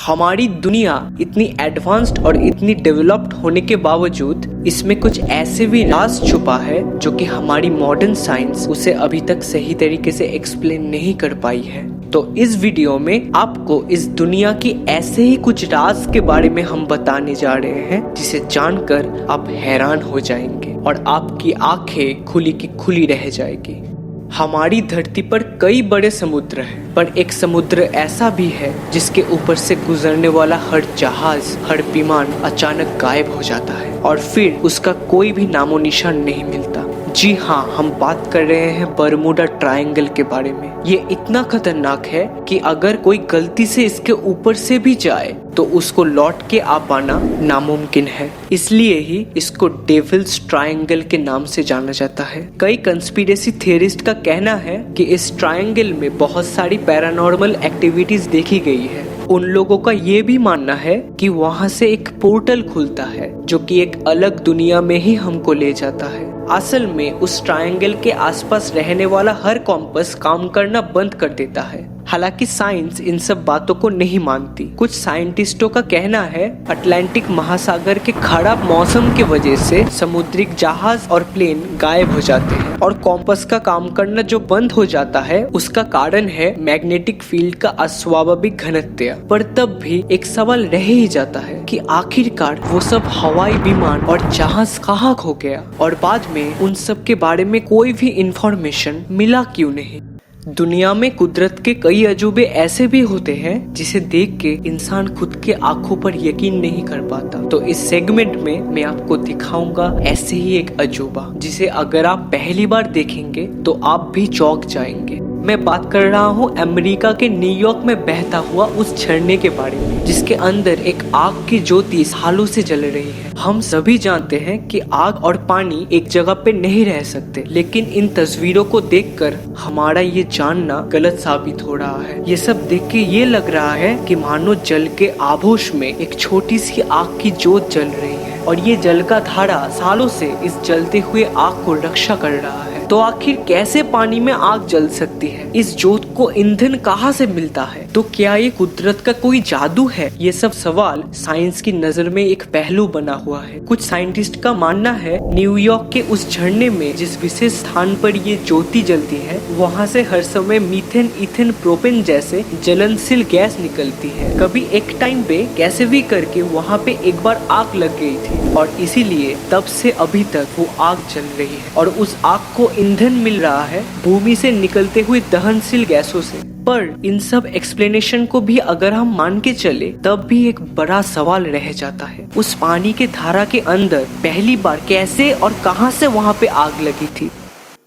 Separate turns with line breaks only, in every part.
हमारी दुनिया इतनी एडवांस्ड और इतनी डेवलप्ड होने के बावजूद इसमें कुछ ऐसे भी राज छुपा है जो कि हमारी मॉडर्न साइंस उसे अभी तक सही तरीके से एक्सप्लेन नहीं कर पाई है। तो इस वीडियो में आपको इस दुनिया की ऐसे ही कुछ राज के बारे में हम बताने जा रहे हैं जिसे जानकर आप हैरान हो जाएंगे और आपकी आंखें खुली की खुली रह जाएगी। हमारी धरती पर कई बड़े समुद्र हैं, पर एक समुद्र ऐसा भी है जिसके ऊपर से गुजरने वाला हर जहाज, हर विमान अचानक गायब हो जाता है और फिर उसका कोई भी नामो निशान नहीं मिलता। जी हाँ, हम बात कर रहे हैं बरमूडा ट्रायंगल के बारे में। ये इतना खतरनाक है कि अगर कोई गलती से इसके ऊपर से भी जाए तो उसको लौट के आ पाना नामुमकिन है। इसलिए ही इसको डेविल्स ट्रायंगल के नाम से जाना जाता है। कई कंस्पिरेसी थियरिस्ट का कहना है कि इस ट्रायंगल में बहुत सारी पैरानॉर्मल एक्टिविटीज देखी गई है। उन लोगों का ये भी मानना है कि वहाँ से एक पोर्टल खुलता है जो कि एक अलग दुनिया में ही हमको ले जाता है। असल में उस ट्रायंगल के आसपास रहने वाला हर कॉम्पस काम करना बंद कर देता है। हालांकि साइंस इन सब बातों को नहीं मानती। कुछ साइंटिस्टों का कहना है अटलांटिक महासागर के खराब मौसम की वजह से समुद्री जहाज और प्लेन गायब हो जाते हैं और कॉम्पस का काम करना जो बंद हो जाता है उसका कारण है मैग्नेटिक फील्ड का अस्वाभाविक घनत्व। पर तब भी एक सवाल रह ही जाता है कि आखिरकार वो सब हवाई विमान और जहाज कहाँ खो गया और बाद में उन सब के बारे में कोई भी इंफॉर्मेशन मिला क्यों नहीं। दुनिया में कुदरत के कई अजूबे ऐसे भी होते हैं जिसे देख के इंसान खुद के आंखों पर यकीन नहीं कर पाता। तो इस सेगमेंट में मैं आपको दिखाऊंगा ऐसे ही एक अजूबा जिसे अगर आप पहली बार देखेंगे तो आप भी चौंक जाएंगे। मैं बात कर रहा हूँ अमेरिका के न्यूयॉर्क में बहता हुआ उस झरने के बारे में जिसके अंदर एक आग की ज्योति सालों से जल रही है। हम सभी जानते हैं कि आग और पानी एक जगह पे नहीं रह सकते, लेकिन इन तस्वीरों को देखकर हमारा ये जानना गलत साबित हो रहा है। ये सब देख के ये लग रहा है कि मानो जल के आभूष में एक छोटी सी आग की ज्योत जल रही है और ये जल का धारा सालों से इस जलते हुए आग को रक्षा कर रहा है। तो आखिर कैसे पानी में आग जल सकती है? इस ज्योत को ईंधन कहाँ से मिलता है? तो क्या ये कुदरत का कोई जादू है? ये सब सवाल साइंस की नजर में एक पहलू बना हुआ है। कुछ साइंटिस्ट का मानना है न्यूयॉर्क के उस झरने में जिस विशेष स्थान पर ये ज्योति जलती है वहाँ से हर समय मीथेन, इथेन, प्रोपेन जैसे जलनशील गैस निकलती है। कभी एक टाइम पे कैसे भी करके वहाँ पे एक बार आग लग गई थी और इसीलिए तब से अभी तक वो आग जल रही है और उस आग को ईंधन मिल रहा है भूमि से निकलते हुए दहनशील गैसों से। पर इन सब एक्सप्लेनेशन को भी अगर हम मान के चले तब भी एक बड़ा सवाल रह जाता है, उस पानी के धारा के अंदर पहली बार कैसे और कहां से वहां पे आग लगी थी।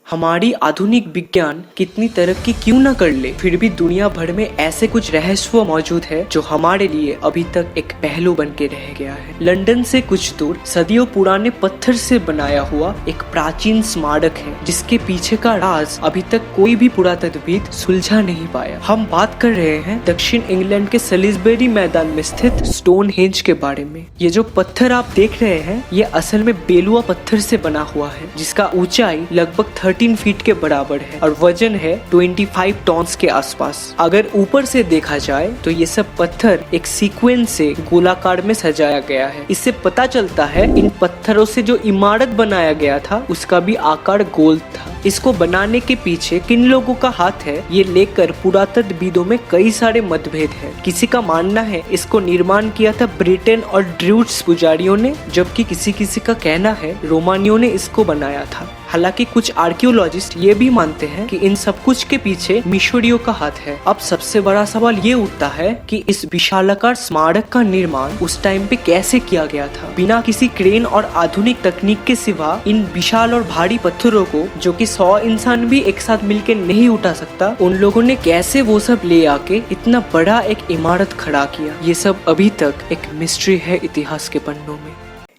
हमारी आधुनिक विज्ञान कितनी तरक्की क्यों न कर ले, फिर भी दुनिया भर में ऐसे कुछ रहस्य मौजूद है जो हमारे लिए अभी तक एक पहलू बन के रह गया है। लंदन से कुछ दूर सदियों पुराने पत्थर से बनाया हुआ एक प्राचीन स्मारक है जिसके पीछे का राज अभी तक कोई भी पुरातत्वविद सुलझा नहीं पाया। हम बात कर रहे हैं दक्षिण इंग्लैंड के सलिसबरी मैदान में स्थित स्टोनहेंज के बारे में। ये जो पत्थर आप देख रहे हैं ये असल में बेलुआ पत्थर से बना हुआ है जिसका ऊंचाई लगभग 13 फीट के बराबर है और वजन है 25 टन्स के आसपास। अगर ऊपर से देखा जाए तो ये सब पत्थर एक सीक्वेंस से गोलाकार में सजाया गया है। इससे पता चलता है इन पत्थरों से जो इमारत बनाया गया था उसका भी आकार गोल था। इसको बनाने के पीछे किन लोगों का हाथ है ये लेकर पुरातत्वविदों में कई सारे मतभेद हैं। किसी का मानना है इसको निर्माण किया था ब्रिटेन और ड्रूट्स पुजारियों ने, जबकि किसी का कहना है रोमानियों ने इसको बनाया था। हालांकि कुछ आर्कियोलॉजिस्ट ये भी मानते हैं कि इन सब कुछ के पीछे मिशोरियों का हाथ है। अब सबसे बड़ा सवाल ये उठता है कि इस विशालाकार स्मारक का निर्माण उस टाइम पे कैसे किया गया था बिना किसी क्रेन और आधुनिक तकनीक के सिवा। इन विशाल और भारी पत्थरों को जो कि 100 इंसान भी एक साथ मिलकर नहीं उठा सकता, उन लोगों ने कैसे वो सब ले आके इतना बड़ा एक इमारत खड़ा किया, ये सब अभी तक एक मिस्ट्री है इतिहास के पन्नों में।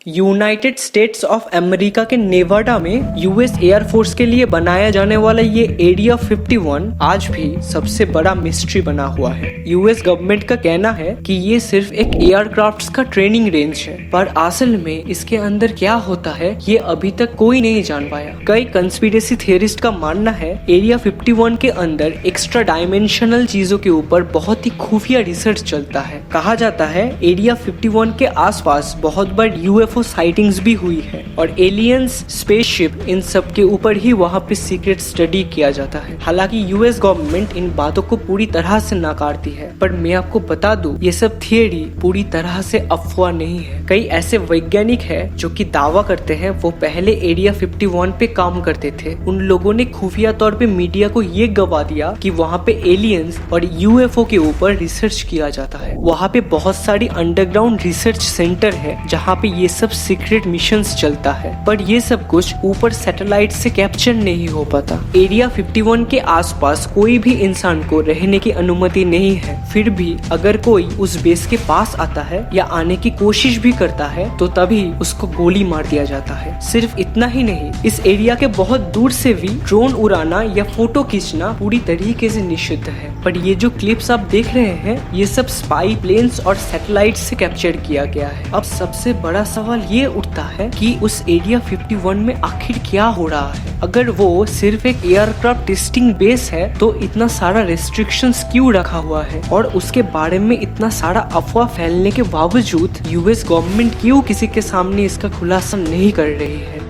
यूनाइटेड स्टेट्स ऑफ अमेरिका के नेवाडा में यूएस एयरफोर्स के लिए बनाया जाने वाला ये एरिया 51 आज भी सबसे बड़ा मिस्ट्री बना हुआ है। यूएस गवर्नमेंट का कहना है कि ये सिर्फ एक एयरक्राफ्ट्स का ट्रेनिंग रेंज है, पर असल में इसके अंदर क्या होता है ये अभी तक कोई नहीं जान पाया। कई कंस्पिरेसी थियरिस्ट का मानना है एरिया 51 के अंदर एक्स्ट्रा डायमेंशनल चीजों के ऊपर बहुत ही खुफिया रिसर्च चलता है। कहा जाता है एरिया 51 के आसपास बहुत बार यूएफओ साइटिंग्स भी हुई है और एलियंस, स्पेसशिप, इन सब के ऊपर ही वहाँ पे सीक्रेट स्टडी किया जाता है। हालांकि यूएस गवर्नमेंट इन बातों को पूरी तरह से नकारती है, पर मैं आपको बता दूं ये सब थियरी पूरी तरह से अफवाह नहीं है। कई ऐसे वैज्ञानिक हैं जो कि दावा करते हैं वो पहले एरिया 51 पे काम करते थे। उन लोगों ने खुफिया तौर पे मीडिया को ये गवा दिया कि वहाँ पे एलियंस और यूएफओ के ऊपर रिसर्च किया जाता है। वहाँ पे बहुत सारी अंडरग्राउंड रिसर्च सेंटर है जहाँ पे ये सब सीक्रेट मिशंस चलता है, पर ये सब कुछ ऊपर सैटेलाइट से कैप्चर नहीं हो पाता। एरिया 51 के आसपास कोई भी इंसान को रहने की अनुमति नहीं है, फिर भी अगर कोई उस बेस के पास आता है या आने की कोशिश भी करता है तो तभी उसको गोली मार दिया जाता है। सिर्फ इतना ही नहीं, इस एरिया के बहुत दूर से भी ड्रोन उड़ाना या फोटो खींचना पूरी तरीके से निषिद्ध है। पर ये जो क्लिप्स आप देख रहे हैं ये सब स्पाई प्लेन्स और सैटेलाइट से कैप्चर किया गया है। अब सबसे बड़ा सवाल ये उठता है कि उस एरिया 51 में आखिर क्या हो रहा है। अगर वो सिर्फ एक एयरक्राफ्ट टेस्टिंग बेस है तो इतना सारा रेस्ट्रिक्शंस क्यों रखा हुआ है, और उसके बारे में इतना सारा अफवाह फैलने के बावजूद यूएस गवर्नमेंट क्यों किसी के सामने इसका खुलासा नहीं कर रही है।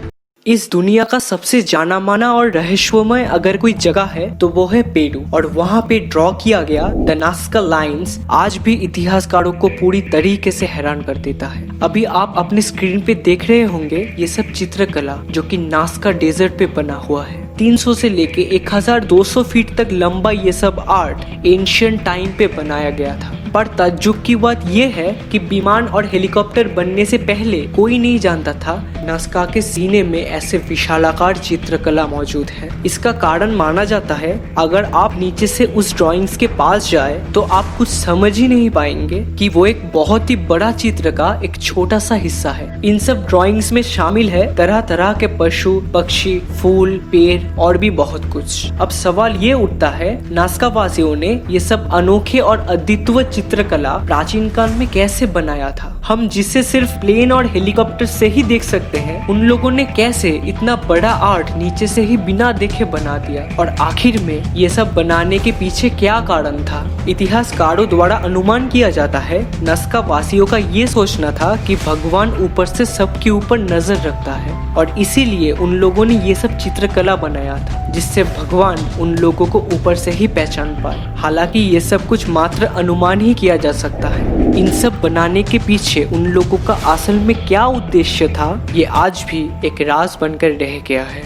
इस दुनिया का सबसे जाना माना और रहस्यमय अगर कोई जगह है तो वो है पेरू, और वहाँ पे ड्रॉ किया गया द नास्का लाइन्स आज भी इतिहासकारों को पूरी तरीके से हैरान कर देता है। अभी आप अपने स्क्रीन पे देख रहे होंगे ये सब चित्रकला जो कि नास्का डेजर्ट पे बना हुआ है। 300 से लेके 1200 फीट तक लंबा ये सब आर्ट एंशिएंट टाइम पे बनाया गया था। पर ताज्जुब की बात यह है कि विमान और हेलीकॉप्टर बनने से पहले कोई नहीं जानता था नास्का के सीने में ऐसे विशालाकार चित्रकला मौजूद है। इसका कारण माना जाता है अगर आप नीचे से उस ड्राइंग्स के पास जाए तो आप कुछ समझ ही नहीं पाएंगे कि वो एक बहुत ही बड़ा चित्र का एक छोटा सा हिस्सा है। इन सब ड्राइंग्स में शामिल है तरह तरह के पशु, पक्षी, फूल, पेड़ और भी बहुत कुछ। अब सवाल ये उठता है नास्का वासियों ने ये सब अनोखे और अद्वितीय चित्रकला प्राचीन काल में कैसे बनाया था। हम जिसे सिर्फ प्लेन और हेलीकॉप्टर से ही देख सकते हैं, उन लोगों ने कैसे इतना बड़ा आर्ट नीचे से ही बिना देखे बना दिया, और आखिर में ये सब बनाने के पीछे क्या कारण था। इतिहासकारों द्वारा अनुमान किया जाता है नास्का वासियों का ये सोचना था कि भगवान ऊपर से सबके ऊपर नजर रखता है और इसीलिए उन लोगों ने ये सब चित्रकला बनाया था जिससे भगवान उन लोगों को ऊपर से ही पहचान पाए। हालांकि ये सब कुछ मात्र अनुमान ही किया जा सकता है। इन सब बनाने के पीछे उन लोगों का असल में क्या उद्देश्य था ये आज भी एक राज बनकर रह गया है।